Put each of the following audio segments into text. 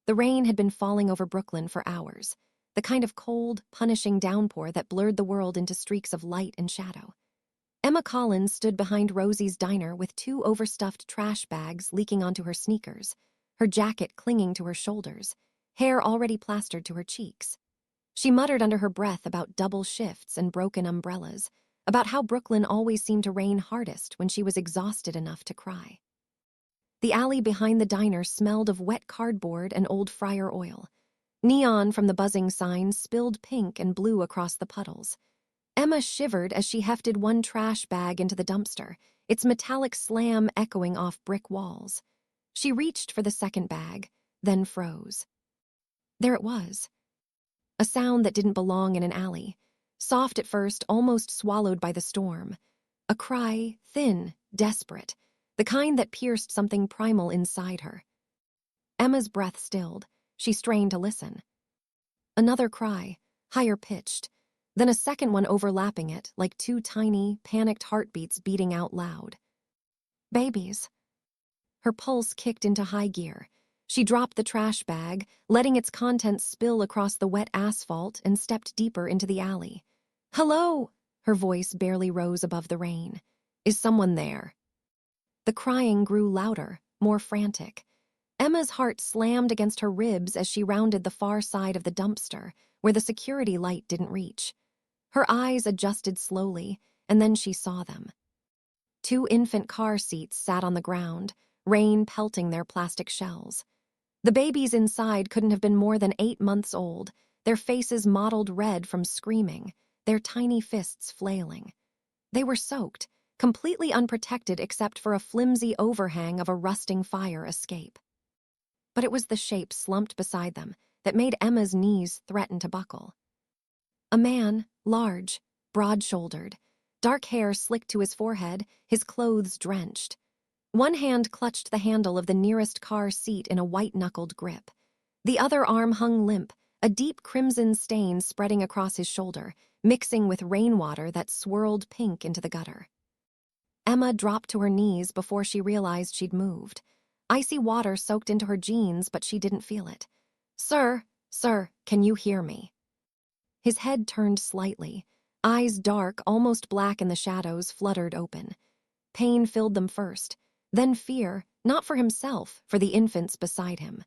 The rain had been falling over Brooklyn for hours, the kind of cold, punishing downpour that blurred the world into streaks of light and shadow. Emma Collins stood behind Rosie's diner with two overstuffed trash bags leaking onto her sneakers, her jacket clinging to her shoulders, hair already plastered to her cheeks. She muttered under her breath about double shifts and broken umbrellas, about how Brooklyn always seemed to rain hardest when she was exhausted enough to cry. The alley behind the diner smelled of wet cardboard and old fryer oil. Neon from the buzzing signs spilled pink and blue across the puddles. Emma shivered as she hefted one trash bag into the dumpster, its metallic slam echoing off brick walls. She reached for the second bag, then froze. There it was. A sound that didn't belong in an alley. Soft at first, almost swallowed by the storm. A cry, thin, desperate, the kind that pierced something primal inside her. Emma's breath stilled. She strained to listen. Another cry, higher pitched, then a second one overlapping it, like two tiny, panicked heartbeats beating out loud. Babies. Her pulse kicked into high gear. She dropped the trash bag, letting its contents spill across the wet asphalt, and stepped deeper into the alley. "Hello!" Her voice barely rose above the rain. "Is someone there?" The crying grew louder, more frantic. Emma's heart slammed against her ribs as she rounded the far side of the dumpster, where the security light didn't reach. Her eyes adjusted slowly, and then she saw them. Two infant car seats sat on the ground, rain pelting their plastic shells. The babies inside couldn't have been more than 8 months old, their faces mottled red from screaming, their tiny fists flailing. They were soaked, completely unprotected except for a flimsy overhang of a rusting fire escape. But it was the shape slumped beside them that made Emma's knees threaten to buckle. A man, large, broad-shouldered, dark hair slicked to his forehead, his clothes drenched. One hand clutched the handle of the nearest car seat in a white-knuckled grip. The other arm hung limp, a deep crimson stain spreading across his shoulder, mixing with rainwater that swirled pink into the gutter. Emma dropped to her knees before she realized she'd moved. Icy water soaked into her jeans, but she didn't feel it. Sir, can you hear me?" His head turned slightly. Eyes dark, almost black in the shadows, fluttered open. Pain filled them first, then fear, not for himself, for the infants beside him.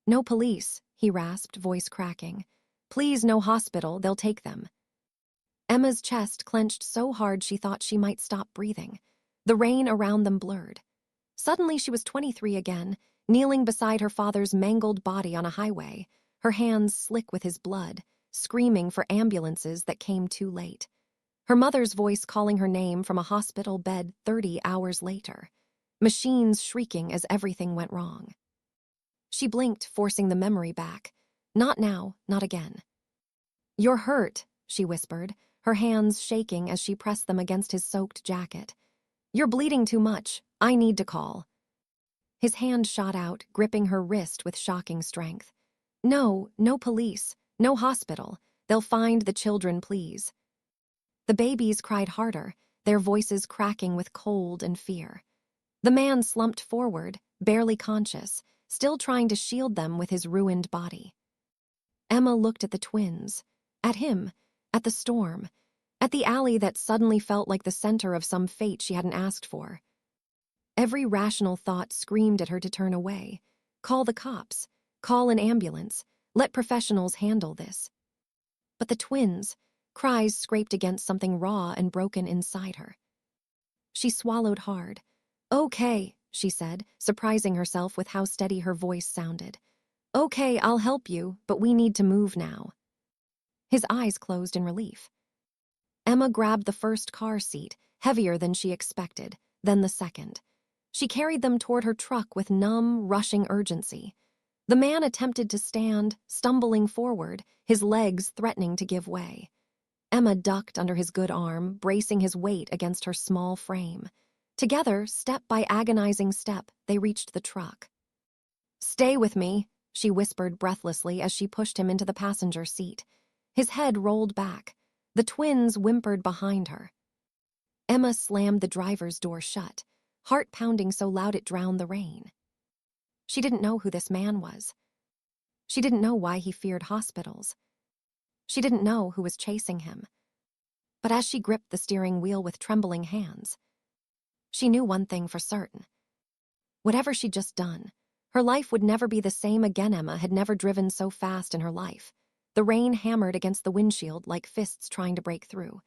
"No police," he rasped, voice cracking. "Please, no hospital, they'll take them." Emma's chest clenched so hard she thought she might stop breathing. The rain around them blurred. Suddenly she was 23 again, kneeling beside her father's mangled body on a highway, her hands slick with his blood, screaming for ambulances that came too late. Her mother's voice calling her name from a hospital bed 30 hours later. Machines shrieking as everything went wrong. She blinked, forcing the memory back. Not now, not again. "You're hurt," she whispered, her hands shaking as she pressed them against his soaked jacket. "You're bleeding too much. I need to call." His hand shot out, gripping her wrist with shocking strength. "No police, no hospital. They'll find the children, please." The babies cried harder, their voices cracking with cold and fear. The man slumped forward, barely conscious, still trying to shield them with his ruined body. Emma looked at the twins, at him, at the storm, at the alley that suddenly felt like the center of some fate she hadn't asked for. Every rational thought screamed at her to turn away. Call the cops. Call an ambulance. Let professionals handle this. But the twins, cries scraped against something raw and broken inside her. She swallowed hard. "Okay," she said, surprising herself with how steady her voice sounded. "Okay, I'll help you, but we need to move now." His eyes closed in relief. Emma grabbed the first car seat, heavier than she expected, then the second. She carried them toward her truck with numb, rushing urgency. The man attempted to stand, stumbling forward, his legs threatening to give way. Emma ducked under his good arm, bracing his weight against her small frame. Together, step by agonizing step, they reached the truck. "Stay with me," she whispered breathlessly as she pushed him into the passenger seat. His head rolled back. The twins whimpered behind her. Emma slammed the driver's door shut, heart pounding so loud it drowned the rain. She didn't know who this man was. She didn't know why he feared hospitals. She didn't know who was chasing him. But as she gripped the steering wheel with trembling hands, she knew one thing for certain. Whatever she'd just done, her life would never be the same again. Emma had never driven so fast in her life. The rain hammered against the windshield like fists trying to break through,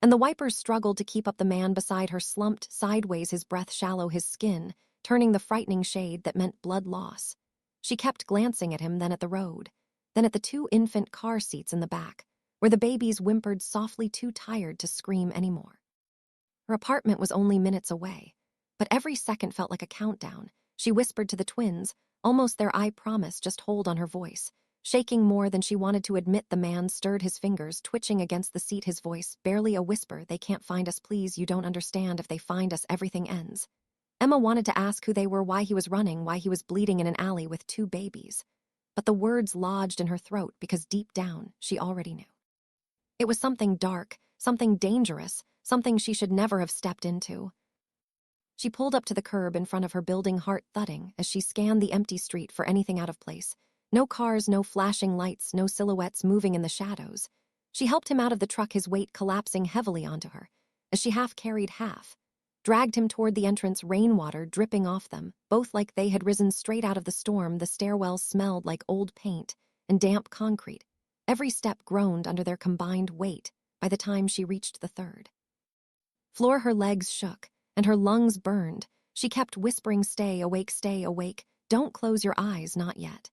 and the wipers struggled to keep up. The man beside her slumped sideways, his breath shallow, his skin turning the frightening shade that meant blood loss. She kept glancing at him, then at the road, then at the two infant car seats in the back, where the babies whimpered softly, too tired to scream anymore. Her apartment was only minutes away, but every second felt like a countdown. She whispered to the twins, almost their "I promise" just hold on her voice, shaking more than she wanted to admit. The man stirred his fingers, twitching against the seat, his voice barely a whisper. "They can't find us, please. You don't understand. If they find us, everything ends." Emma wanted to ask who they were, why he was running, why he was bleeding in an alley with two babies. But the words lodged in her throat because deep down, she already knew. It was something dark, something dangerous, something she should never have stepped into. She pulled up to the curb in front of her building, heart thudding as she scanned the empty street for anything out of place. No cars, no flashing lights, no silhouettes moving in the shadows. She helped him out of the truck, his weight collapsing heavily onto her, as she half-carried half, dragged him toward the entrance, rainwater dripping off them, both like they had risen straight out of the storm. The stairwell smelled like old paint and damp concrete. Every step groaned under their combined weight by the time she reached the third floor. Her legs shook, and her lungs burned. She kept whispering, stay awake, don't close your eyes, not yet."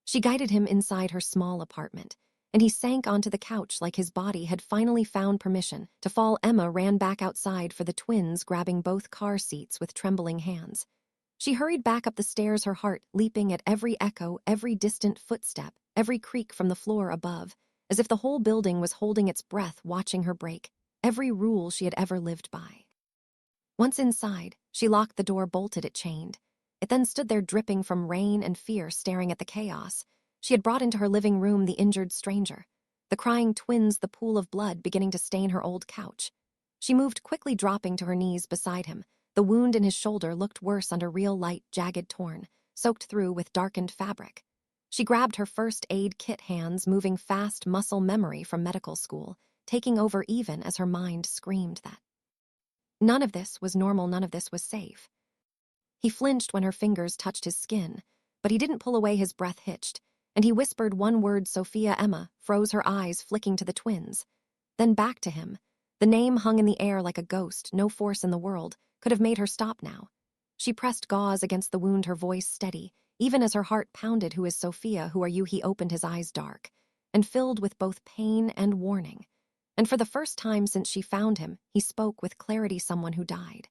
She guided him inside her small apartment, and he sank onto the couch like his body had finally found permission to fall. Emma ran back outside for the twins, grabbing both car seats with trembling hands. She hurried back up the stairs, her heart leaping at every echo, every distant footstep, every creak from the floor above, as if the whole building was holding its breath, watching her break every rule she had ever lived by. Once inside, she locked the door, bolted it, chained. It then stood there, dripping from rain and fear, staring at the chaos she had brought into her living room. The injured stranger, the crying twins, the pool of blood beginning to stain her old couch. She moved quickly, dropping to her knees beside him. The wound in his shoulder looked worse under real light, jagged, torn, soaked through with darkened fabric. She grabbed her first aid kit, hands moving fast, muscle memory from medical school taking over, even as her mind screamed that none of this was normal, none of this was safe. He flinched when her fingers touched his skin, but he didn't pull away. His breath hitched, and he whispered one word, Sophia. Emma froze, her eyes flicking to the twins, then back to him. The name hung in the air like a ghost. No force in the world could have made her stop now. She pressed gauze against the wound, her voice steady, even as her heart pounded. "Who is Sophia? Who are you?" He opened, his eyes dark and filled with both pain and warning. And for the first time since she found him, he spoke with clarity. "Someone who died.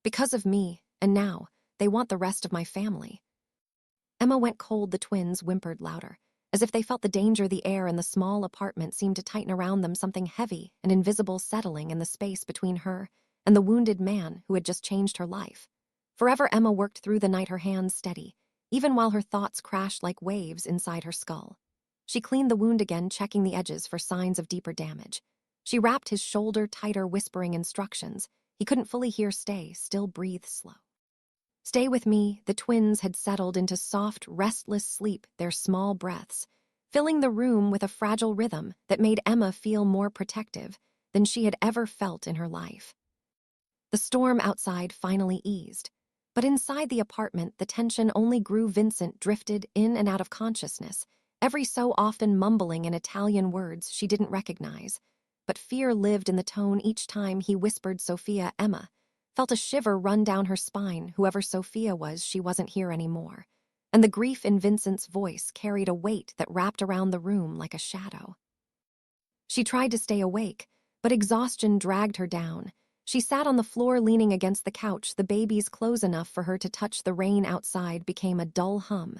Because of me, and now they want the rest of my family." Emma went cold. The twins whimpered louder, as if they felt the danger. The air in the small apartment seemed to tighten around them, something heavy and invisible settling in the space between her and the wounded man who had just changed her life forever. Emma worked through the night, her hands steady, even while her thoughts crashed like waves inside her skull. She cleaned the wound again, checking the edges for signs of deeper damage. She wrapped his shoulder tighter, whispering instructions he couldn't fully hear. "Stay still, breathe slow. Stay with me." The twins had settled into soft, restless sleep, their small breaths filling the room with a fragile rhythm that made Emma feel more protective than she had ever felt in her life. The storm outside finally eased, but inside the apartment the tension only grew. Vincent drifted in and out of consciousness, every so often mumbling in Italian words she didn't recognize, but fear lived in the tone each time he whispered Sophia. Emma felt a shiver run down her spine. Whoever Sophia was, she wasn't here anymore, and the grief in Vincent's voice carried a weight that wrapped around the room like a shadow. She tried to stay awake, but exhaustion dragged her down. She sat on the floor, leaning against the couch, the babies close enough for her to touch. The rain outside became a dull hum,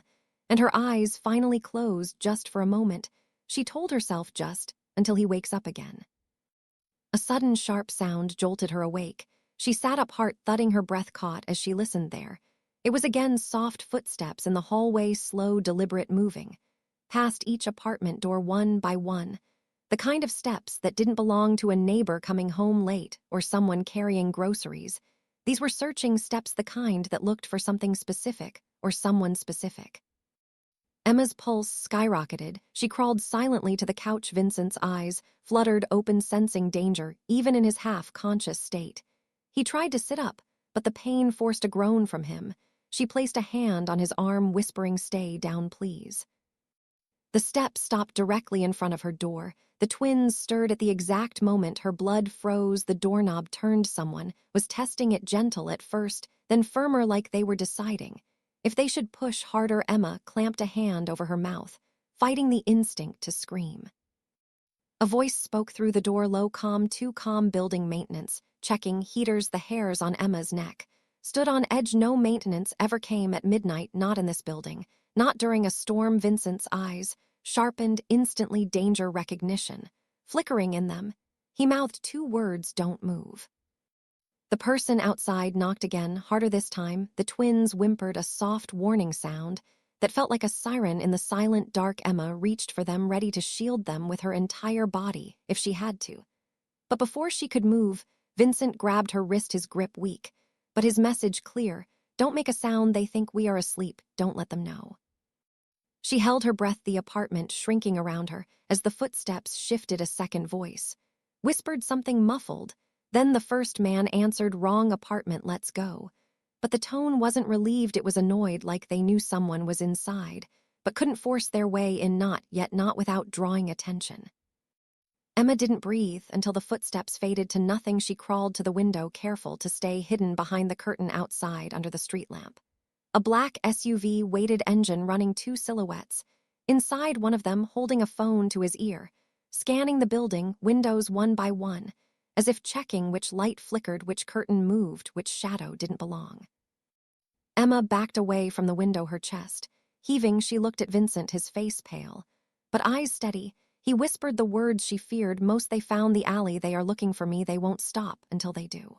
and her eyes finally closed just for a moment. She told herself, just until he wakes up again. A sudden sharp sound jolted her awake. She sat up, heart thudding, her breath caught as she listened there. It was again soft footsteps in the hallway, slow, deliberate moving, past each apartment door one by one. The kind of steps that didn't belong to a neighbor coming home late or someone carrying groceries. These were searching steps, the kind that looked for something specific or someone specific. Emma's pulse skyrocketed. She crawled silently to the couch. Vincent's eyes fluttered open, sensing danger, even in his half-conscious state. He tried to sit up, but the pain forced a groan from him. She placed a hand on his arm, whispering, "Stay down, please." The steps stopped directly in front of her door. The twins stirred at the exact moment her blood froze. The doorknob turned. Someone was testing it, gentle at first, then firmer, like they were deciding if they should push harder. Emma clamped a hand over her mouth, fighting the instinct to scream. A voice spoke through the door, low, calm, too calm. "Building maintenance, checking heaters." The hairs on Emma's neck stood on edge. "No maintenance ever came at midnight, not in this building, not during a storm." Vincent's eyes sharpened instantly, danger recognition flickering in them. He mouthed two words, "Don't move." The person outside knocked again, harder this time. The twins whimpered, a soft warning sound that felt like a siren in the silent dark. Emma reached for them, ready to shield them with her entire body if she had to. But before she could move, Vincent grabbed her wrist, his grip weak, but his message clear: "Don't make a sound. They think we are asleep. Don't let them know." She held her breath, the apartment shrinking around her as the footsteps shifted. A second voice whispered something muffled. Then the first man answered, "Wrong apartment, let's go." But the tone wasn't relieved, it was annoyed, like they knew someone was inside, but couldn't force their way in, not yet, not without drawing attention. Emma didn't breathe until the footsteps faded to nothing. She crawled to the window, careful to stay hidden behind the curtain outside under the street lamp. A black SUV waited, engine running, two silhouettes. Inside, one of them holding a phone to his ear, scanning the building, windows one by one, as if checking which light flickered, which curtain moved, which shadow didn't belong. Emma backed away from the window, her chest heaving. She looked at Vincent, his face pale, but eyes steady. He whispered the words she feared most: "They found the alley. They are looking for me. They won't stop until they do."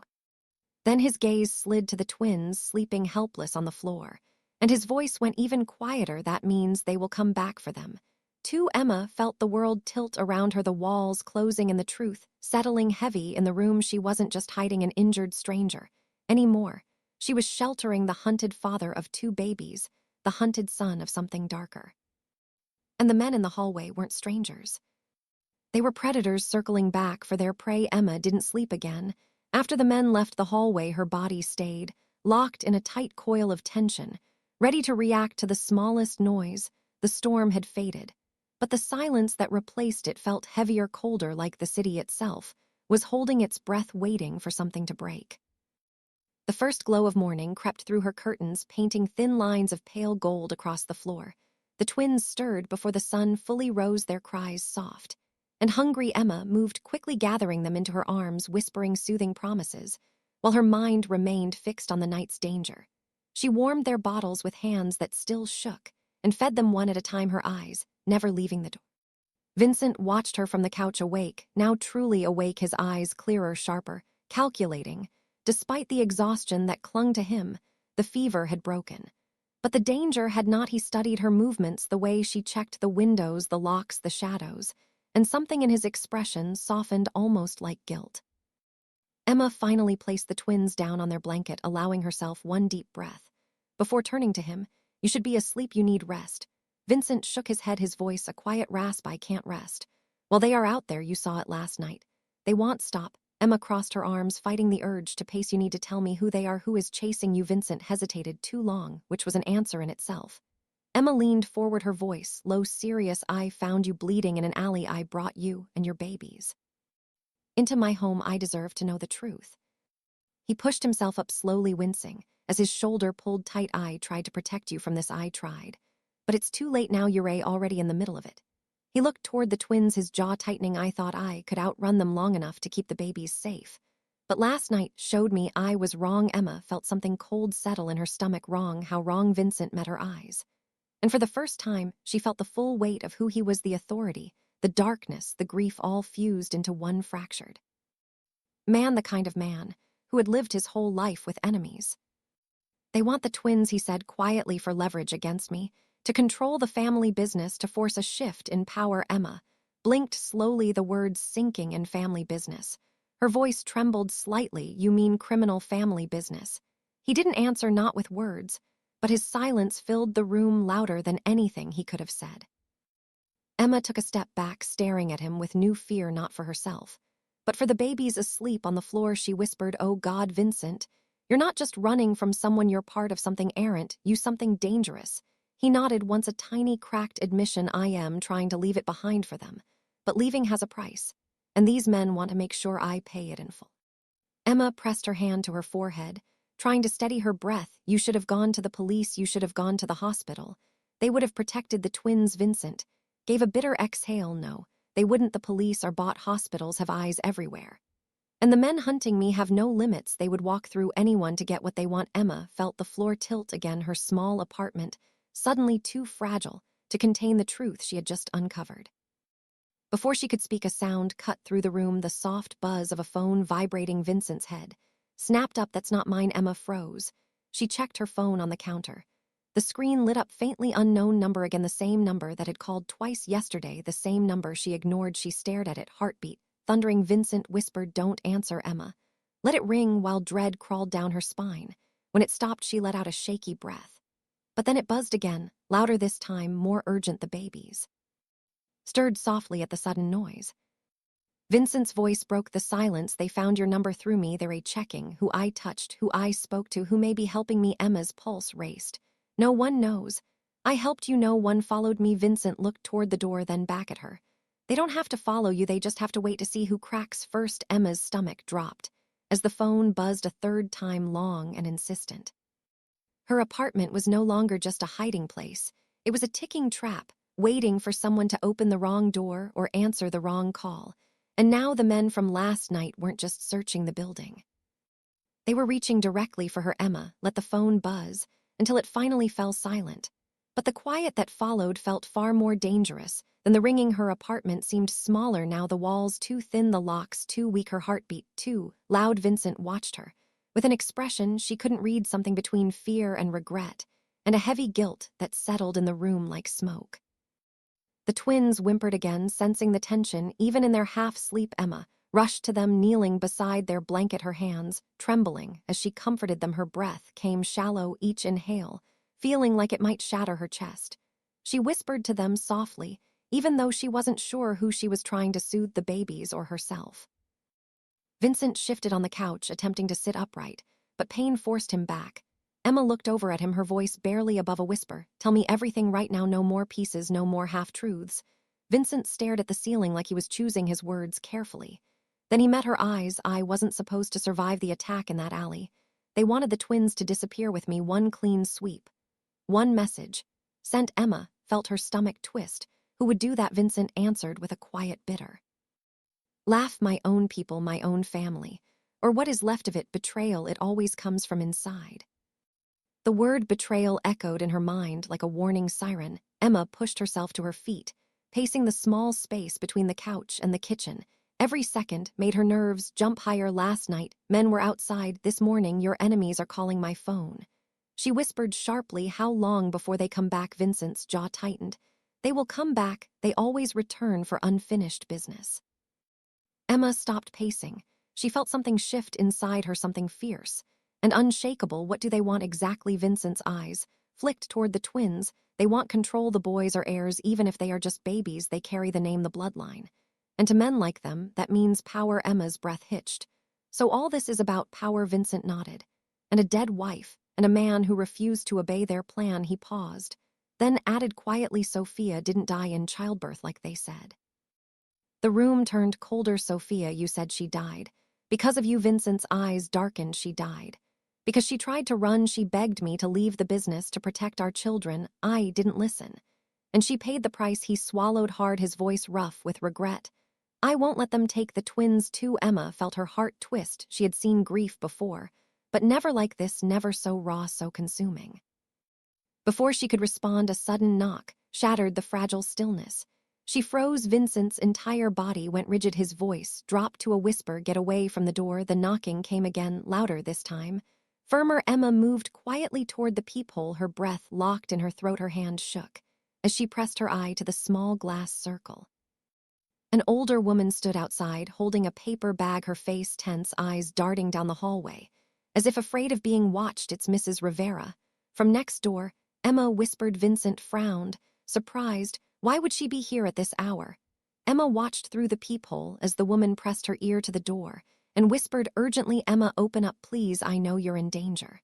Then his gaze slid to the twins, sleeping helpless on the floor, and his voice went even quieter. "That means they will come back for them too." Emma felt the world tilt around her, the walls closing and the truth settling heavy in the room. She wasn't just hiding an injured stranger anymore. She was sheltering the hunted father of two babies, the hunted son of something darker. And the men in the hallway weren't strangers. They were predators circling back for their prey. Emma didn't sleep again. After the men left the hallway, her body stayed, locked in a tight coil of tension, ready to react to the smallest noise. The storm had faded, but the silence that replaced it felt heavier, colder, like the city itself was holding its breath, waiting for something to break. The first glow of morning crept through her curtains, painting thin lines of pale gold across the floor. The twins stirred before the sun fully rose, their cries soft and hungry. Emma moved quickly, gathering them into her arms, whispering soothing promises, while her mind remained fixed on the night's danger. She warmed their bottles with hands that still shook and fed them one at a time, her eyes never leaving the door. Vincent watched her from the couch, awake, now truly awake, his eyes clearer, sharper, calculating. Despite the exhaustion that clung to him, the fever had broken. But the danger had not. He studied her movements, the way she checked the windows, the locks, the shadows, and something in his expression softened, almost like guilt. Emma finally placed the twins down on their blanket, allowing herself one deep breath. Before turning to him, "You should be asleep, you need rest." Vincent shook his head, his voice a quiet rasp, "I can't rest. Well, they are out there, you saw it last night. They won't stop." Emma crossed her arms, fighting the urge to pace. "You need to tell me who they are, who is chasing you." Vincent hesitated too long, which was an answer in itself. Emma leaned forward, her voice low, serious. "I found you bleeding in an alley. I brought you and your babies into my home. I deserve to know the truth." He pushed himself up slowly, wincing as his shoulder pulled tight. "I tried to protect you from this. I tried. But it's too late now. You're already in the middle of it." He looked toward the twins, his jaw tightening. "I thought I could outrun them long enough to keep the babies safe. But last night showed me I was wrong." Emma felt something cold settle in her stomach. Wrong? How wrong? Vincent met her eyes. And for the first time, she felt the full weight of who he was, the authority, the darkness, the grief, all fused into one fractured man, the kind of man who had lived his whole life with enemies. "They want the twins," he said quietly, "for leverage against me, to control the family business, to force a shift in power." Emma blinked slowly, the words sinking in. "Family business." Her voice trembled slightly. "You mean criminal family business?" He didn't answer, not with words, but his silence filled the room louder than anything he could have said. Emma took a step back, staring at him with new fear, not for herself, but for the babies asleep on the floor. She whispered, "Oh God, Vincent, you're not just running from someone, you're part of something errant, you something dangerous." He nodded, once a tiny cracked admission. "I am trying to leave it behind for them, but leaving has a price, and these men want to make sure I pay it in full." Emma pressed her hand to her forehead, trying to steady her breath. "You should have gone to the police, you should have gone to the hospital. They would have protected the twins." Vincent gave a bitter exhale. "No, they wouldn't. The police are bought, hospitals have eyes everywhere. And the men hunting me have no limits, they would walk through anyone to get what they want." Emma felt the floor tilt again, her small apartment suddenly too fragile to contain the truth she had just uncovered. Before she could speak, a sound cut through the room, the soft buzz of a phone vibrating. Vincent's head snapped up. "That's not mine." Emma froze. She checked her phone on the counter. The screen lit up faintly. Unknown number again, the same number that had called twice yesterday, the same number she ignored. She stared at it, heartbeat thundering. Vincent whispered, "Don't answer, Emma." Let it ring while dread crawled down her spine. When it stopped, she let out a shaky breath. But then it buzzed again, louder this time, more urgent. The babies stirred softly at the sudden noise. Vincent's voice broke the silence. "They found your number through me. They're checking who I touched, who I spoke to, who may be helping me." Emma's pulse raced. "No one knows. I helped you. No one followed me." Vincent looked toward the door, then back at her. "They don't have to follow you, they just have to wait to see who cracks first." Emma's stomach dropped as the phone buzzed a third time, long and insistent. Her apartment was no longer just a hiding place. It was a ticking trap, waiting for someone to open the wrong door or answer the wrong call. And now the men from last night weren't just searching the building. They were reaching directly for her. Emma let the phone buzz until it finally fell silent. But the quiet that followed felt far more dangerous than the ringing. Her apartment seemed smaller now, the walls too thin, the locks too weak, her heartbeat too loud. Vincent watched her with an expression she couldn't read, something between fear and regret, and a heavy guilt that settled in the room like smoke. The twins whimpered again, sensing the tension even in their half-sleep. Emma rushed to them, kneeling beside their blanket, her hands trembling as she comforted them. Her breath came shallow, each inhale feeling like it might shatter her chest. She whispered to them softly, even though she wasn't sure who she was trying to soothe, the babies or herself. Vincent shifted on the couch, attempting to sit upright, but pain forced him back. Emma looked over at him, her voice barely above a whisper. "Tell me everything right now, no more pieces, no more half-truths." Vincent stared at the ceiling like he was choosing his words carefully. Then he met her eyes. "I wasn't supposed to survive the attack in that alley. They wanted the twins to disappear with me, one clean sweep. One message sent." Emma felt her stomach twist. "Who would do that?" Vincent answered with a quiet bitter laugh. "My own people, my own family. Or what is left of it. Betrayal, it always comes from inside." The word betrayal echoed in her mind like a warning siren. Emma pushed herself to her feet, pacing the small space between the couch and the kitchen. Every second made her nerves jump higher. "Last night, men were outside. This morning, your enemies are calling my phone." She whispered sharply, "How long before they come back?" Vincent's jaw tightened. "They will come back. They always return for unfinished business." Emma stopped pacing. She felt something shift inside her, something fierce and unshakable. "What do they want exactly?" Vincent's eyes flicked toward the twins. "They want control. The boys are heirs, even if they are just babies. They carry the name, the bloodline. And to men like them, that means power." Emma's breath hitched. "So all this is about power?" Vincent nodded. "And a dead wife, and a man who refused to obey their plan." He paused, then added quietly, "Sophia didn't die in childbirth like they said." The room turned colder. "Sophia, you said she died. Because of you." Vincent's eyes darkened. "She died because she tried to run. She begged me to leave the business to protect our children. I didn't listen. And she paid the price." He swallowed hard, his voice rough with regret. "I won't let them take the twins too." Emma felt her heart twist. She had seen grief before, but never like this, never so raw, so consuming. Before she could respond, a sudden knock shattered the fragile stillness. She froze. Vincent's entire body went rigid. His voice dropped to a whisper, "Get away from the door." The knocking came again, louder this time, firmer. Emma moved quietly toward the peephole, her breath locked in her throat. Her hand shook as she pressed her eye to the small glass circle. An older woman stood outside, holding a paper bag, her face tense, eyes darting down the hallway, as if afraid of being watched. "It's Mrs. Rivera." From next door, Emma whispered. Vincent frowned, surprised. Why would she be here at this hour? Emma watched through the peephole as the woman pressed her ear to the door and whispered urgently, "Emma, open up, please. I know you're in danger."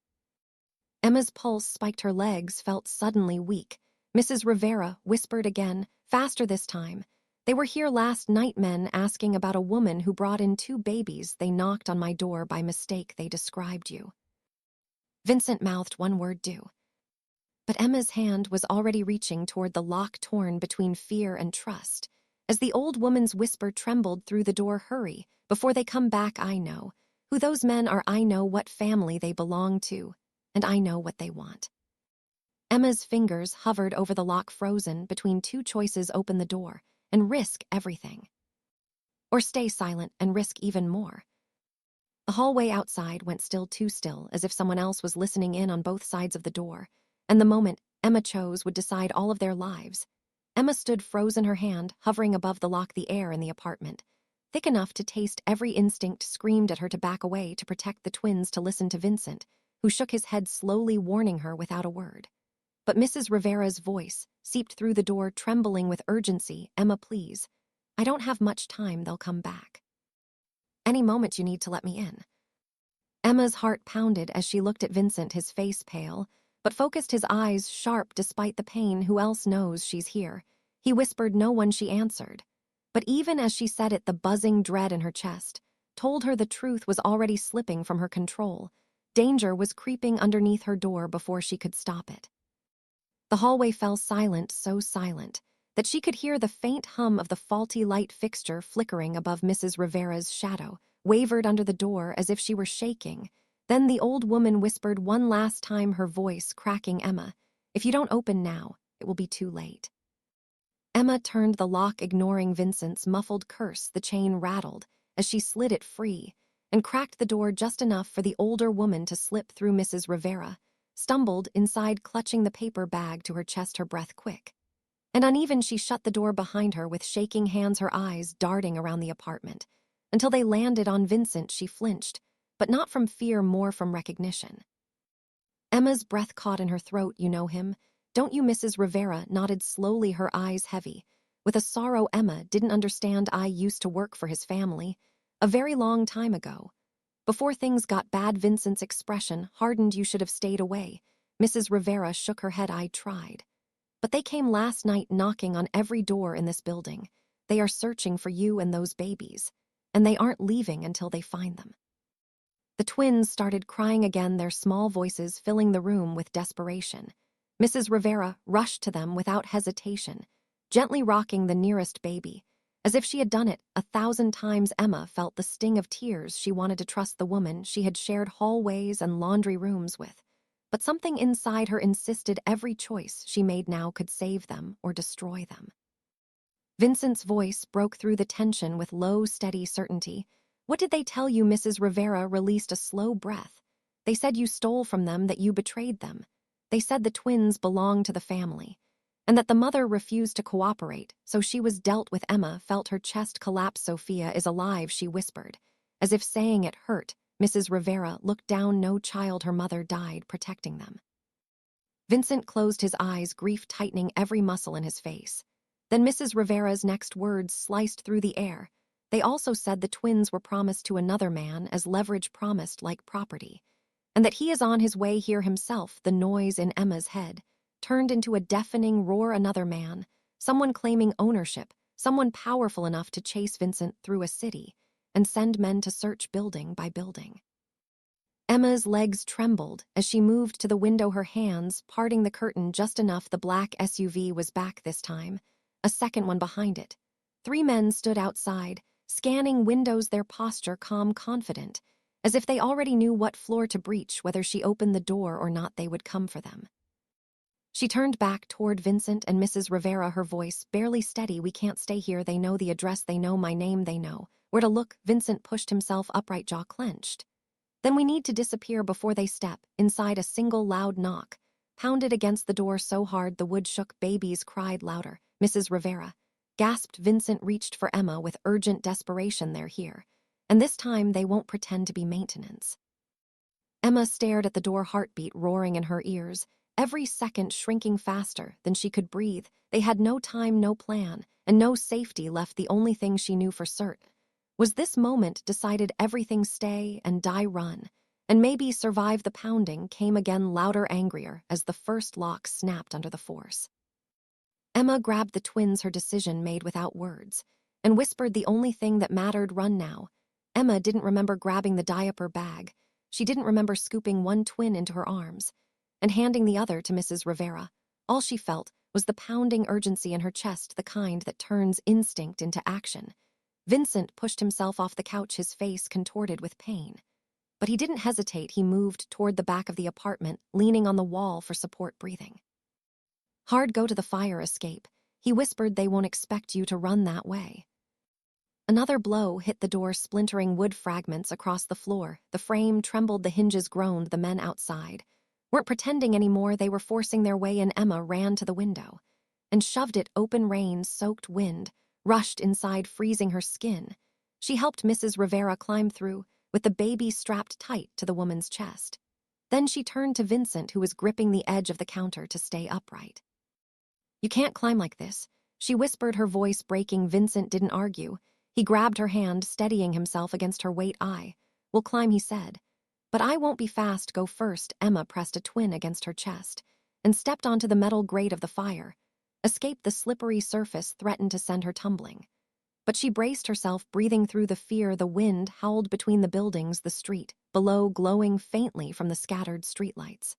Emma's pulse spiked, her legs felt suddenly weak. Mrs. Rivera whispered again, faster this time. "They were here last night, men, asking about a woman who brought in 2 babies. They knocked on my door by mistake. They described you." Vincent mouthed one word, "Do." But Emma's hand was already reaching toward the lock, torn between fear and trust. As the old woman's whisper trembled through the door, "Hurry, before they come back. I know who those men are. I know what family they belong to. And I know what they want." Emma's fingers hovered over the lock, frozen between 2 choices: open the door and risk everything, or stay silent and risk even more. The hallway outside went still, too still, as if someone else was listening in on both sides of the door. And the moment Emma chose would decide all of their lives. Emma stood frozen, her hand hovering above the lock. The air in the apartment, thick enough to taste every instinct, screamed at her to back away, to protect the twins, to listen to Vincent, who shook his head slowly, warning her without a word. But Mrs. Rivera's voice seeped through the door, trembling with urgency. "Emma, please. I don't have much time. They'll come back. Any moment. You need to let me in." Emma's heart pounded as she looked at Vincent, his face pale, but focused, his eyes sharp despite the pain. "Who else knows she's here?" he whispered. "No one," she answered. But even as she said it, the buzzing dread in her chest told her the truth was already slipping from her control. Danger was creeping underneath her door before she could stop it. The hallway fell silent, so silent that she could hear the faint hum of the faulty light fixture flickering above Mrs. Rivera's shadow, wavered under the door as if she were shaking. Then the old woman whispered one last time, her voice cracking, "Emma, if you don't open now, it will be too late." Emma turned the lock, ignoring Vincent's muffled curse. The chain rattled as she slid it free and cracked the door just enough for the older woman to slip through. Mrs. Rivera stumbled inside, clutching the paper bag to her chest, her breath quick and uneven. She shut the door behind her with shaking hands, her eyes darting around the apartment until they landed on Vincent. She flinched, but not from fear, more from recognition. Emma's breath caught in her throat. "You know him, don't you?" Mrs. Rivera nodded slowly, her eyes heavy with a sorrow Emma didn't understand. "I used to work for his family a very long time ago. Before things got bad." Vincent's expression hardened. "You should have stayed away." Mrs. Rivera shook her head. "I tried. But they came last night, knocking on every door in this building. They are searching for you and those babies, and they aren't leaving until they find them." The twins started crying again, their small voices filling the room with desperation. Mrs. Rivera rushed to them without hesitation, gently rocking the nearest baby. As if she had done it 1,000 times, Emma felt the sting of tears. She wanted to trust the woman she had shared hallways and laundry rooms with, but something inside her insisted every choice she made now could save them or destroy them. Vincent's voice broke through the tension with low, steady certainty. "What did they tell you?" Mrs. Rivera released a slow breath. "They said you stole from them, that you betrayed them. They said the twins belonged to the family, and that the mother refused to cooperate, so she was dealt with." Emma felt her chest collapse. "Sophia is alive," she whispered. As if saying it hurt, Mrs. Rivera looked down. "No child, her mother died protecting them." Vincent closed his eyes, grief tightening every muscle in his face. Then Mrs. Rivera's next words sliced through the air. "They also said the twins were promised to another man as leverage, promised like property, and that he is on his way here himself." The noise in Emma's head turned into a deafening roar. Another man, someone claiming ownership, someone powerful enough to chase Vincent through a city and send men to search building by building. Emma's legs trembled as she moved to the window, her hands parting the curtain just enough. The black SUV was back this time, a second one behind it. 3 men stood outside, scanning windows, their posture calm, confident, as if they already knew what floor to breach. Whether she opened the door or not, they would come for them. She turned back toward Vincent and Mrs. Rivera, her voice barely steady. "We can't stay here. They know the address. They know my name. They know where to look." Vincent pushed himself upright, jaw clenched. "Then we need to disappear before they step inside." A single loud knock pounded against the door so hard the wood shook. Babies cried louder. "Mrs. Rivera," gasped. Vincent reached for Emma with urgent desperation. "They're here, and this time they won't pretend to be maintenance." Emma stared at the door, heartbeat roaring in her ears. every second shrinking faster than she could breathe. They had no time, no plan, and no safety left. The only thing she knew for certain was this moment decided everything. Stay and die, run, and maybe survive. The pounding came again, louder, angrier, as the first lock snapped under the force. Emma grabbed the twins, her decision made without words, and whispered the only thing that mattered, run now. Emma didn't remember grabbing the diaper bag. She didn't remember scooping one twin into her arms and handing the other to Mrs. Rivera. All she felt was the pounding urgency in her chest, the kind that turns instinct into action. Vincent pushed himself off the couch, his face contorted with pain. But he didn't hesitate. He moved toward the back of the apartment, leaning on the wall for support, breathing hard. Go to the fire escape, he whispered. They won't expect you to run that way. Another blow hit the door, splintering wood fragments across the floor. The frame trembled, the hinges groaned. The men outside weren't pretending anymore. They were forcing their way in. Emma ran to the window and shoved it open. Rain-soaked wind rushed inside, freezing her skin. She helped Mrs. Rivera climb through, with the baby strapped tight to the woman's chest. Then she turned to Vincent, who was gripping the edge of the counter to stay upright. You can't climb like this, she whispered, her voice breaking. Vincent didn't argue. He grabbed her hand, steadying himself against her weight. We'll climb, he said. But I won't be fast. Go first. Emma pressed a twin against her chest and stepped onto the metal grate of the fire. Escape. The slippery surface threatened to send her tumbling. But she braced herself, breathing through the fear. The wind howled between the buildings, the street below glowing faintly from the scattered streetlights.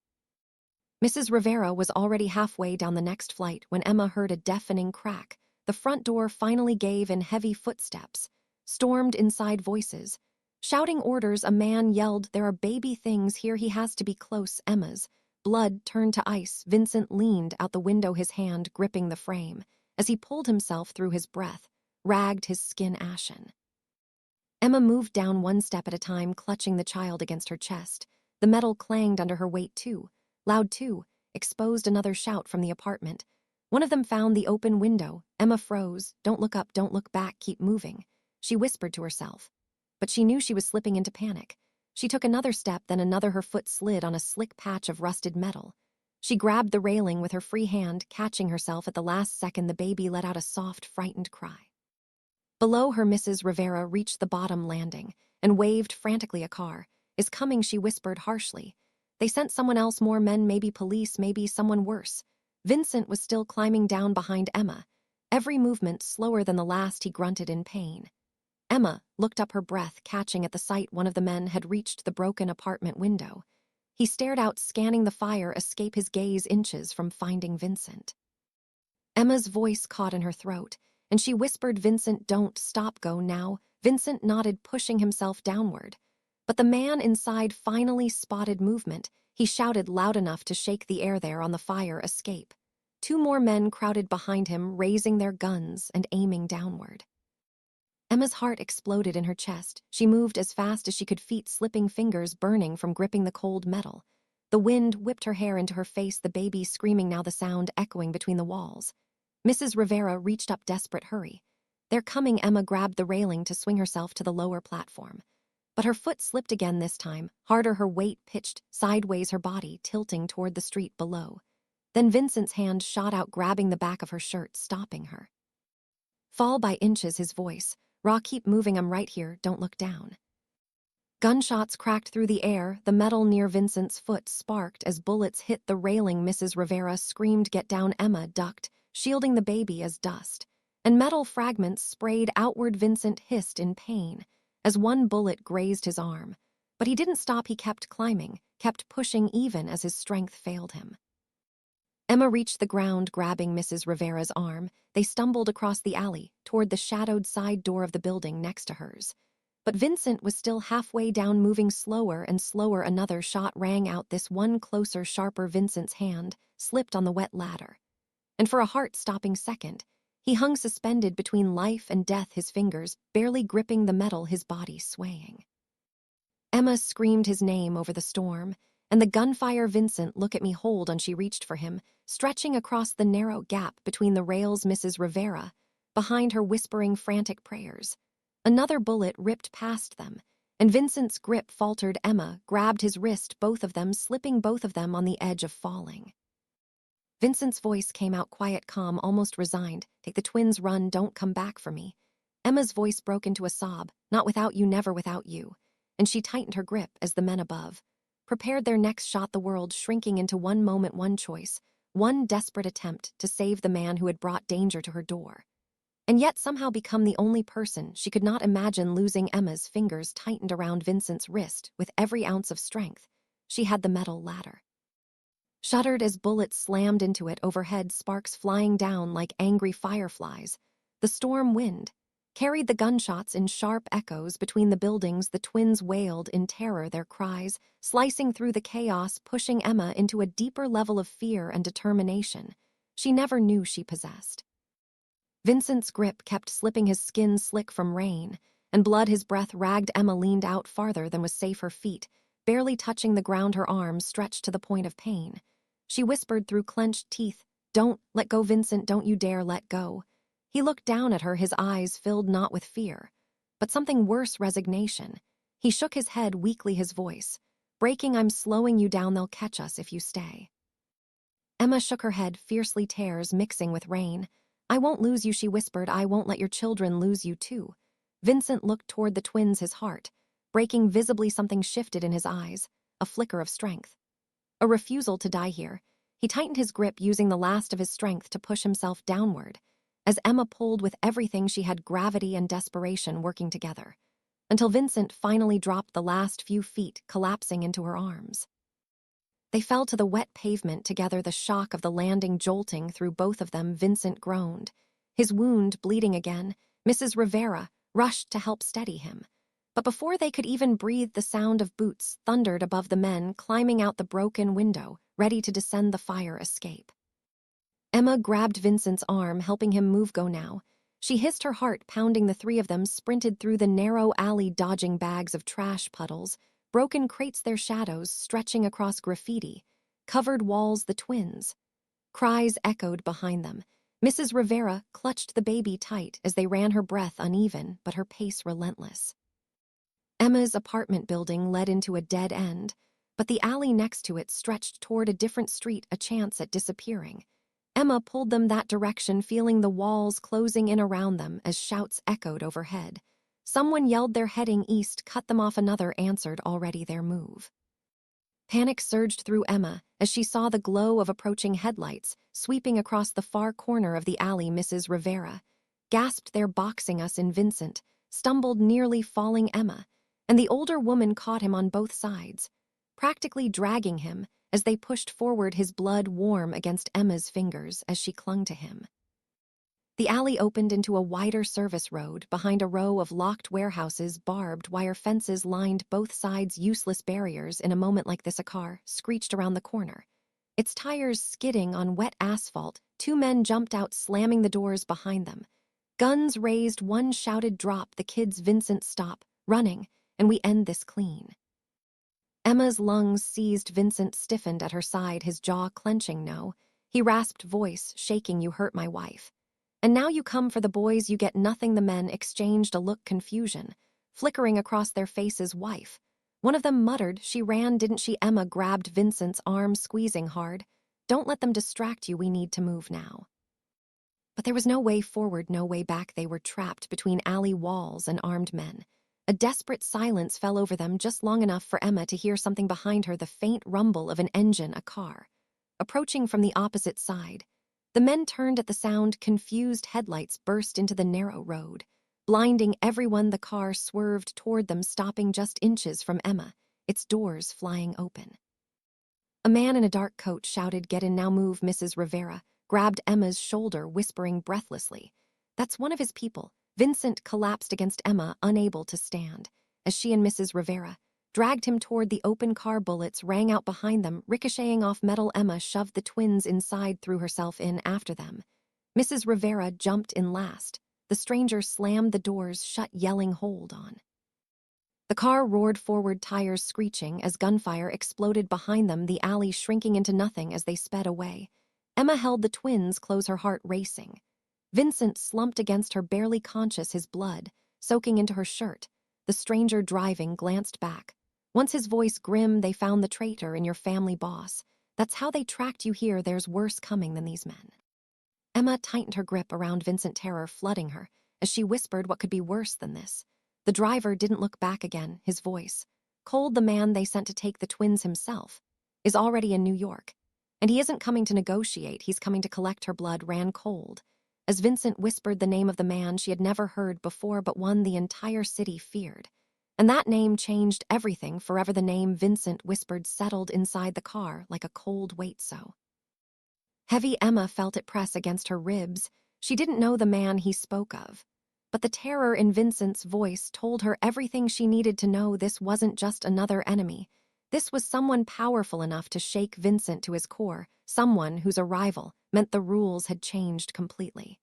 Mrs. Rivera was already halfway down the next flight when Emma heard a deafening crack. The front door finally gave in. Heavy footsteps stormed inside, voices shouting orders. A man yelled, "There are baby things here, he has to be close." Emma's blood turned to ice. Vincent leaned out the window, his hand gripping the frame. As he pulled himself through, his breath ragged, his skin ashen. Emma moved down one step at a time, clutching the child against her chest. The metal clanged under her weight too, loud too, exposed. Another shout from the apartment. One of them found the open window. Emma froze. Don't look up, don't look back, keep moving, she whispered to herself. But she knew she was slipping into panic. She took another step, then another. Her foot slid on a slick patch of rusted metal. She grabbed the railing with her free hand, catching herself at the last second. The baby let out a soft, frightened cry. Below her, Mrs. Rivera reached the bottom landing and waved frantically. A car is coming, she whispered harshly. They sent someone else, more men, maybe police, maybe someone worse. Vincent was still climbing down behind Emma, every movement slower than the last. He grunted in pain. Emma looked up, her breath catching at the sight one of the men had reached the broken apartment window. He stared out, scanning the fire escape, his gaze inches from finding Vincent. Emma's voice caught in her throat, and she whispered, "Vincent, don't stop, go now." Vincent nodded, pushing himself downward. But the man inside finally spotted movement. He shouted loud enough to shake the air. There on the fire escape, two more men crowded behind him, raising their guns and aiming downward. Emma's heart exploded in her chest. She moved as fast as she could, feet slipping, fingers burning from gripping the cold metal. The wind whipped her hair into her face, the baby screaming now, the sound echoing between the walls. Mrs. Rivera reached up, desperate. Hurry, they're coming. Emma grabbed the railing to swing herself to the lower platform. But her foot slipped again, this time harder. Her weight pitched sideways, her body tilting toward the street below. Then Vincent's hand shot out, grabbing the back of her shirt, stopping her. Fall by inches, his voice raw. Keep moving, I'm right here, don't look down. Gunshots cracked through the air. The metal near Vincent's foot sparked as bullets hit the railing. Mrs. Rivera screamed, "Get down." Emma ducked, shielding the baby as dust and metal fragments sprayed outward. Vincent hissed in pain as one bullet grazed his arm. But he didn't stop. He kept climbing, kept pushing, even as his strength failed him. Emma reached the ground, grabbing Mrs. Rivera's arm. They stumbled across the alley, toward the shadowed side door of the building next to hers. But Vincent was still halfway down, moving slower and slower. Another shot rang out, this one closer, sharper. Vincent's hand slipped on the wet ladder. And for a heart-stopping second, he hung suspended between life and death, his fingers barely gripping the metal, his body swaying. Emma screamed his name over the storm, and the gunfire. "Vincent, look at me, hold on." She reached for him, stretching across the narrow gap between the rails. Mrs. Rivera behind her, whispering frantic prayers. Another bullet ripped past them, and Vincent's grip faltered. Emma grabbed his wrist, both of them slipping, both of them on the edge of falling. Vincent's voice came out quiet, calm, almost resigned. Take the twins, run, don't come back for me. Emma's voice broke into a sob. Not without you, never without you. And she tightened her grip as the men above prepared their next shot, the world shrinking into one moment, one choice, one desperate attempt to save the man who had brought danger to her door. And yet somehow become the only person she could not imagine losing. Emma's fingers tightened around Vincent's wrist with every ounce of strength. She had the metal ladder. Shuddered as bullets slammed into it overhead, sparks flying down like angry fireflies. The storm wind carried the gunshots in sharp echoes between the buildings. The twins wailed in terror, their cries slicing through the chaos, pushing Emma into a deeper level of fear and determination she never knew she possessed. Vincent's grip kept slipping, his skin slick from rain and blood, his breath ragged. Emma leaned out farther than was safe, her feet barely touching the ground, her arms stretched to the point of pain. She whispered through clenched teeth, "Don't let go, Vincent, don't you dare let go." He looked down at her, his eyes filled not with fear, but something worse, resignation. He shook his head weakly, his voice breaking, "I'm slowing you down, they'll catch us if you stay." Emma shook her head, fiercely, tears mixing with rain. "I won't lose you," she whispered. "I won't let your children lose you too." Vincent looked toward the twins, his heart breaking visibly. Something shifted in his eyes, a flicker of strength. A refusal to die here. He tightened his grip, using the last of his strength to push himself downward. As Emma pulled with everything she had, gravity and desperation working together, until Vincent finally dropped the last few feet, collapsing into her arms. They fell to the wet pavement together, the shock of the landing jolting through both of them. Vincent groaned, his wound bleeding again. Mrs. Rivera rushed to help steady him. But before they could even breathe, the sound of boots thundered above, the men climbing out the broken window, ready to descend the fire escape. Emma grabbed Vincent's arm, helping him move. "Go now." She hissed, her heart pounding. The three of them sprinted through the narrow alley, dodging bags of trash, puddles, broken crates, their shadows stretching across graffiti covered walls. The twins' cries echoed behind them. Mrs. Rivera clutched the baby tight as they ran, her breath uneven but her pace relentless. Emma's apartment building led into a dead end, but the alley next to it stretched toward a different street, a chance at disappearing. Emma pulled them that direction, feeling the walls closing in around them as shouts echoed overhead. Someone yelled they're heading east. Cut them off, another answered, already their move. Panic surged through Emma as she saw the glow of approaching headlights sweeping across the far corner of the alley. Mrs. Rivera gasped, "They're boxing us in." Vincent stumbled, nearly falling. Emma and the older woman caught him on both sides, practically dragging him as they pushed forward, his blood warm against Emma's fingers as she clung to him. The alley opened into a wider service road behind a row of locked warehouses. Barbed wire fences lined both sides, useless barriers. In a moment like this, a car screeched around the corner, its tires skidding on wet asphalt. Two men jumped out, slamming the doors behind them. Guns raised, one shouted, "Drop the kids." Vincent, "Stop running, and we end this clean." Emma's lungs seized. Vincent stiffened at her side, his jaw clenching. "No," he rasped, voice shaking, "you hurt my wife. And now you come for the boys, you get nothing." The men exchanged a look, confusion flickering across their faces. "Wife," one of them muttered. "She ran, didn't she?" Emma grabbed Vincent's arm, squeezing hard. "Don't let them distract you, we need to move now." But there was no way forward, no way back. They were trapped between alley walls and armed men. A desperate silence fell over them, just long enough for Emma to hear something behind her, the faint rumble of an engine, a car approaching from the opposite side. The men turned at the sound, confused. Headlights burst into the narrow road, blinding everyone. The car swerved toward them, stopping just inches from Emma, its doors flying open. A man in a dark coat shouted, "Get in now, move." Mrs. Rivera grabbed Emma's shoulder, whispering breathlessly, "That's one of his people." Vincent collapsed against Emma, unable to stand, as she and Mrs. Rivera dragged him toward the open car. Bullets rang out behind them, ricocheting off metal. Emma shoved the twins inside, threw herself in after them. Mrs. Rivera jumped in last. The stranger slammed the doors shut, yelling, "Hold on." The car roared forward, tires screeching as gunfire exploded behind them, the alley shrinking into nothing as they sped away. Emma held the twins close, her heart racing. Vincent slumped against her, barely conscious, his blood soaking into her shirt. The stranger driving glanced back. Once his voice grim, "They found the traitor and your family boss. That's how they tracked you here. There's worse coming than these men. Emma tightened her grip around Vincent, terror flooding her, as she whispered what could be worse than this. The driver didn't look back again, his voice. Cold, the man they sent to take the twins himself, is already in New York. And he isn't coming to negotiate, he's coming to collect her blood, ran cold. As Vincent whispered the name of the man she had never heard before but one the entire city feared. And that name changed everything forever. The name Vincent whispered settled inside the car like a cold weight so heavy Emma felt it press against her ribs. She didn't know the man he spoke of. But the terror in Vincent's voice told her everything she needed to know. This wasn't just another enemy. This was someone powerful enough to shake Vincent to his core, someone whose arrival meant the rules had changed completely.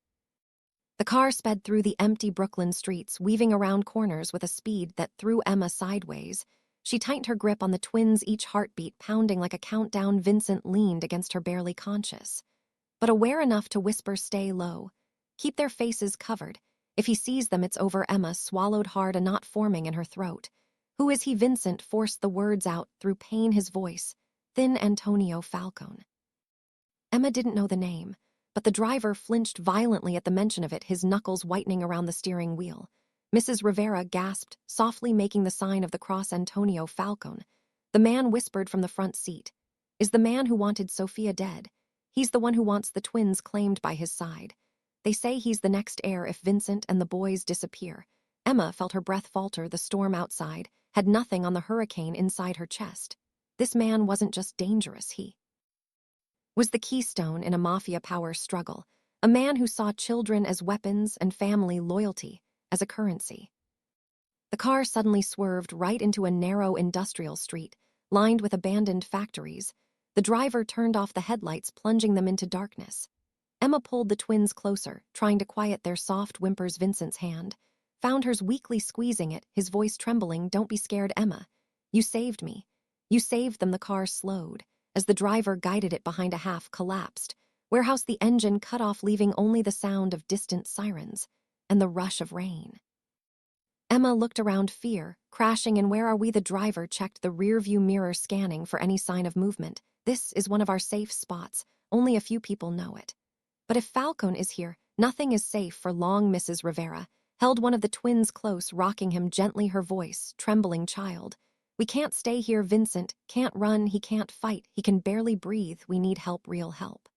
The car sped through the empty Brooklyn streets, weaving around corners with a speed that threw Emma sideways. She tightened her grip on the twins, each heartbeat pounding like a countdown. Vincent leaned against her, barely conscious, but aware enough to whisper, "Stay low. Keep their faces covered. If he sees them, it's over." Emma swallowed hard, a knot forming in her throat. "Who is he?" Vincent forced the words out through pain, his voice thin. "Antonio Falcone." Emma didn't know the name, but the driver flinched violently at the mention of it, his knuckles whitening around the steering wheel. Mrs. Rivera gasped, softly making the sign of the cross. "Antonio Falcone." The man whispered from the front seat. "Is the man who wanted Sophia dead? He's the one who wants the twins claimed by his side. They say he's the next heir if Vincent and the boys disappear." Emma felt her breath falter. The storm outside had nothing on the hurricane inside her chest. This man wasn't just dangerous, he was the keystone in a mafia power struggle, a man who saw children as weapons and family loyalty as a currency. The car suddenly swerved right into a narrow industrial street, lined with abandoned factories. The driver turned off the headlights, plunging them into darkness. Emma pulled the twins closer, trying to quiet their soft whimpers. Vincent's hand found hers, weakly squeezing it, his voice trembling. "Don't be scared, Emma. You saved me. You saved them." The car slowed as the driver guided it behind a half-collapsed warehouse. The engine cut off, leaving only the sound of distant sirens and the rush of rain. Emma looked around, fear crashing in. "Where are we?" The driver checked the rearview mirror, scanning for any sign of movement. "This is one of our safe spots. Only a few people know it." "But if Falcone is here, nothing is safe for long." Mrs. Rivera held one of the twins close, rocking him gently, her voice trembling. "Child, we can't stay here. Vincent can't run, he can't fight, he can barely breathe. We need help, real help."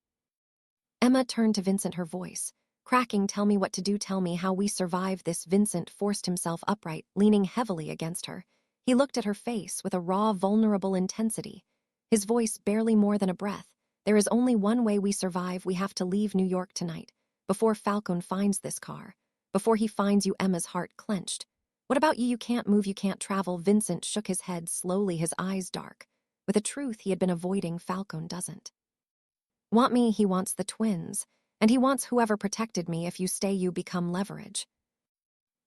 Emma turned to Vincent, her voice cracking. "Tell me what to do. Tell me how we survive this." Vincent forced himself upright, leaning heavily against her. He looked at her face with a raw, vulnerable intensity, his voice barely more than a breath. "There is only one way we survive. We have to leave New York tonight, before Falcone finds this car, before he finds you." Emma's heart clenched. "What about you? You can't move, you can't travel." Vincent shook his head slowly, his eyes dark with a truth he had been avoiding. "Falcone doesn't want me, he wants the twins. And he wants whoever protected me. If you stay, you become leverage."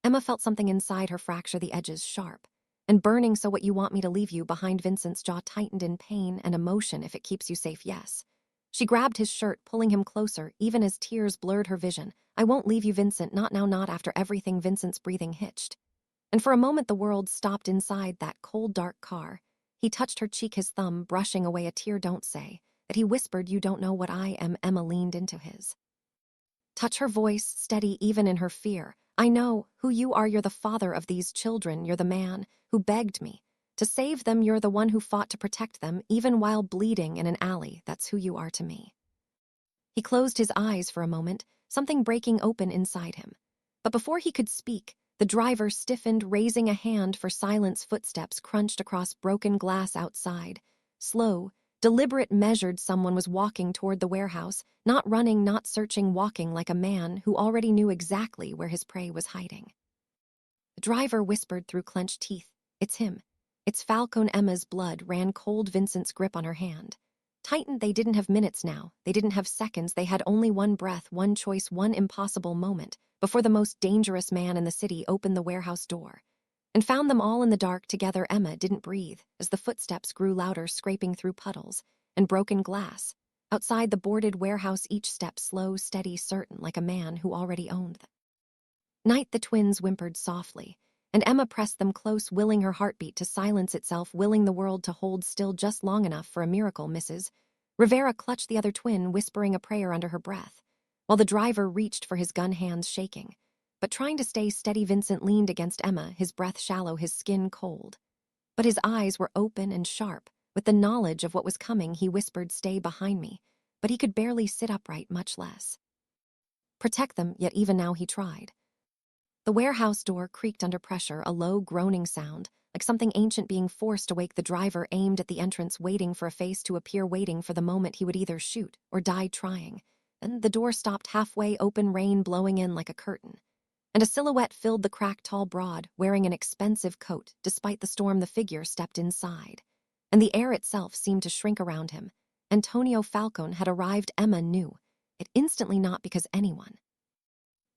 Emma felt something inside her fracture, the edges sharp and burning. "So what, you want me to leave you behind?" Vincent's jaw tightened in pain and emotion. "If it keeps you safe, yes." She grabbed his shirt, pulling him closer, even as tears blurred her vision. "I won't leave you, Vincent, not now, not after everything." Vincent's breathing hitched, and for a moment the world stopped inside that cold, dark car. He touched her cheek, his thumb brushing away a tear. "Don't say that," he whispered. "You don't know what I am." Emma leaned into his touch, her voice steady even in her fear. "I know who you are. You're the father of these children. You're the man who begged me to save them. You're the one who fought to protect them, even while bleeding in an alley. That's who you are to me." He closed his eyes for a moment, something breaking open inside him. But before he could speak, the driver stiffened, raising a hand for silence. Footsteps crunched across broken glass outside. Slow, deliberate, measured. Someone was walking toward the warehouse, not running, not searching, walking like a man who already knew exactly where his prey was hiding. The driver whispered through clenched teeth, "It's him. It's Falcone." Emma's blood ran cold. Vincent's grip on her hand tightened. They didn't have minutes now. They didn't have seconds. They had only one breath, one choice, one impossible moment before the most dangerous man in the city opened the warehouse door and found them all in the dark together. Emma didn't breathe as the footsteps grew louder, scraping through puddles and broken glass. Outside the boarded warehouse, each step slow, steady, certain, like a man who already owned them. "Night," the twins whimpered softly, and Emma pressed them close, willing her heartbeat to silence itself, willing the world to hold still just long enough for a miracle. Mrs. Rivera clutched the other twin, whispering a prayer under her breath, while the driver reached for his gun, hands shaking. But trying to stay steady, Vincent leaned against Emma, his breath shallow, his skin cold. But his eyes were open and sharp. With the knowledge of what was coming, he whispered, "Stay behind me." But he could barely sit upright, much less protect them, yet even now he tried. The warehouse door creaked under pressure, a low groaning sound, like something ancient being forced awake. The driver aimed at the entrance, waiting for a face to appear, waiting for the moment he would either shoot or die trying. Then the door stopped halfway open, rain blowing in like a curtain. And a silhouette filled the crack, tall, broad, wearing an expensive coat. Despite the storm, the figure stepped inside, and the air itself seemed to shrink around him. Antonio Falcone had arrived. Emma knew it instantly, not because anyone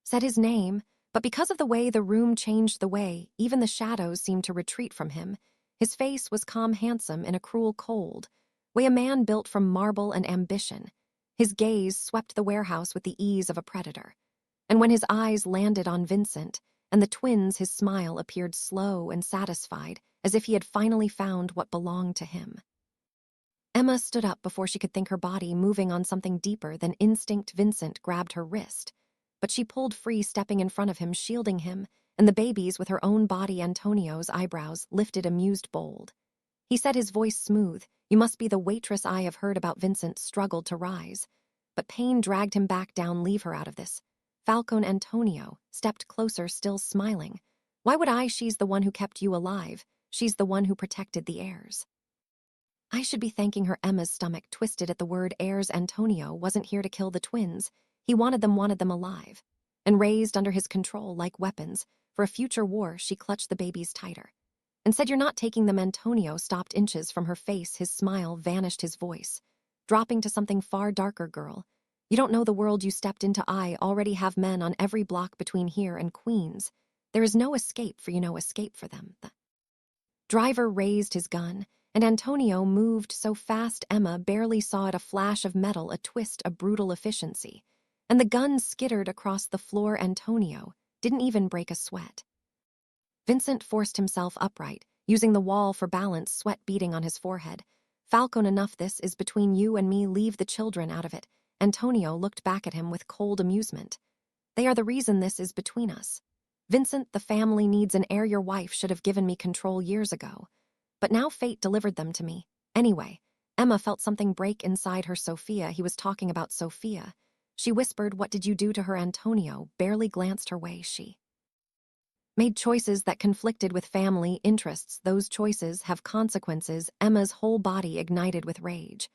said his name, but because of the way the room changed, the way even the shadows seemed to retreat from him. His face was calm, handsome in a cruel, cold way, a man built from marble and ambition. His gaze swept the warehouse with the ease of a predator. And when his eyes landed on Vincent and the twins, his smile appeared slow and satisfied, as if he had finally found what belonged to him. Emma stood up before she could think, her body moving on something deeper than instinct. Vincent grabbed her wrist, but she pulled free, stepping in front of him, shielding him and the babies with her own body. Antonio's eyebrows lifted, amused, bold. He said, his voice smooth, "You must be the waitress I have heard about." Vincent struggled to rise, but pain dragged him back down. "Leave her out of this." Falcone. Antonio stepped closer, still smiling. "Why would I? She's the one who kept you alive. She's the one who protected the heirs. I should be thanking her." Emma's stomach twisted at the word heirs. Antonio wasn't here to kill the twins. He wanted them alive, and raised under his control like weapons for a future war. She clutched the babies tighter and said, "You're not taking them." Antonio stopped inches from her face. His smile vanished, his voice dropping to something far darker. "Girl, you don't know the world you stepped into. I already have men on every block between here and Queens. There is no escape for you, no escape for them." The driver raised his gun, and Antonio moved so fast Emma barely saw it. A flash of metal, a twist, a brutal efficiency. And the gun skittered across the floor. Antonio didn't even break a sweat. Vincent forced himself upright, using the wall for balance, sweat beading on his forehead. "Falcone, enough. This is between you and me. Leave the children out of it." Antonio looked back at him with cold amusement. "They are the reason this is between us. Vincent, the family needs an heir. Your wife should have given me control years ago. But now fate delivered them to me. Anyway." Emma felt something break inside her. "Sophia." He was talking about Sophia. She whispered, "What did you do to her?" Antonio barely glanced her way. "She made choices that conflicted with family interests. Those choices have consequences." Emma's whole body ignited with rage.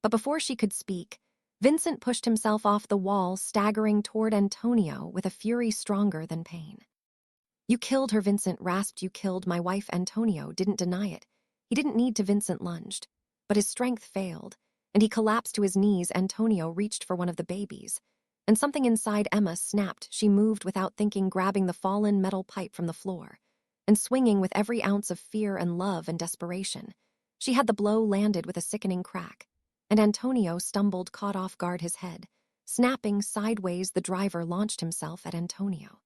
But before she could speak, Vincent pushed himself off the wall, staggering toward Antonio with a fury stronger than pain. "You killed her," Vincent rasped. "You killed my wife." Antonio didn't deny it. He didn't need to. Vincent lunged, but his strength failed, and he collapsed to his knees. Antonio reached for one of the babies, and something inside Emma snapped. She moved without thinking, grabbing the fallen metal pipe from the floor, and swinging with every ounce of fear and love and desperation. She had the blow landed with a sickening crack, and Antonio stumbled, caught off guard, his head snapping sideways. The driver launched himself at Antonio.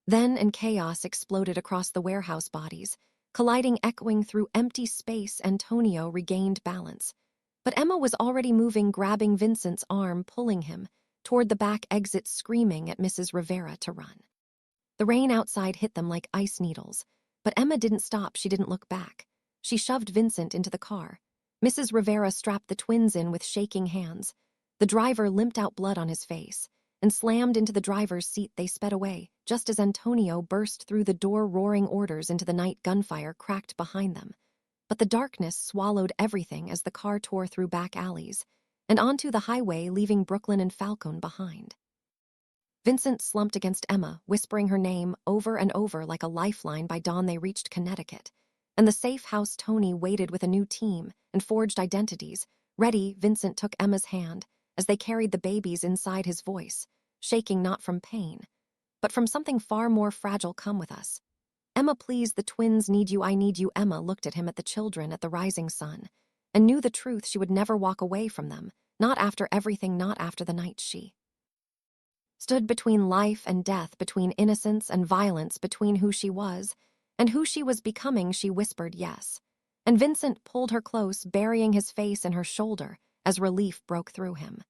Then, and chaos exploded across the warehouse, bodies colliding, echoing through empty space. Antonio regained balance, but Emma was already moving, grabbing Vincent's arm, pulling him toward the back exit, screaming at Mrs. Rivera to run. The rain outside hit them like ice needles, but Emma didn't stop. She didn't look back. She shoved Vincent into the car. Mrs. Rivera strapped the twins in with shaking hands. The driver limped out, blood on his face, and slammed into the driver's seat. They sped away, just as Antonio burst through the door, roaring orders into the night. Gunfire cracked behind them, but the darkness swallowed everything as the car tore through back alleys and onto the highway, leaving Brooklyn and Falcone behind. Vincent slumped against Emma, whispering her name over and over like a lifeline. By dawn, they reached Connecticut, and the safe house Tony waited with a new team and forged identities. "Ready?" Vincent took Emma's hand as they carried the babies inside, his voice shaking, not from pain, but from something far more fragile. "Come with us. Emma, please. The twins need you. I need you." Emma looked at him, at the children, at the rising sun, and knew the truth. She would never walk away from them, not after everything, not after the night she stood between life and death, between innocence and violence, between who she was and who she was becoming. She whispered yes, and Vincent pulled her close, burying his face in her shoulder as relief broke through him.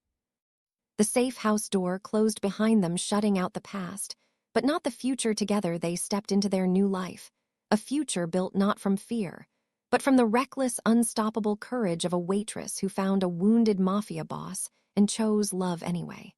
The safe house door closed behind them, shutting out the past, but not the future. Together they stepped into their new life, a future built not from fear, but from the reckless, unstoppable courage of a waitress who found a wounded mafia boss and chose love anyway.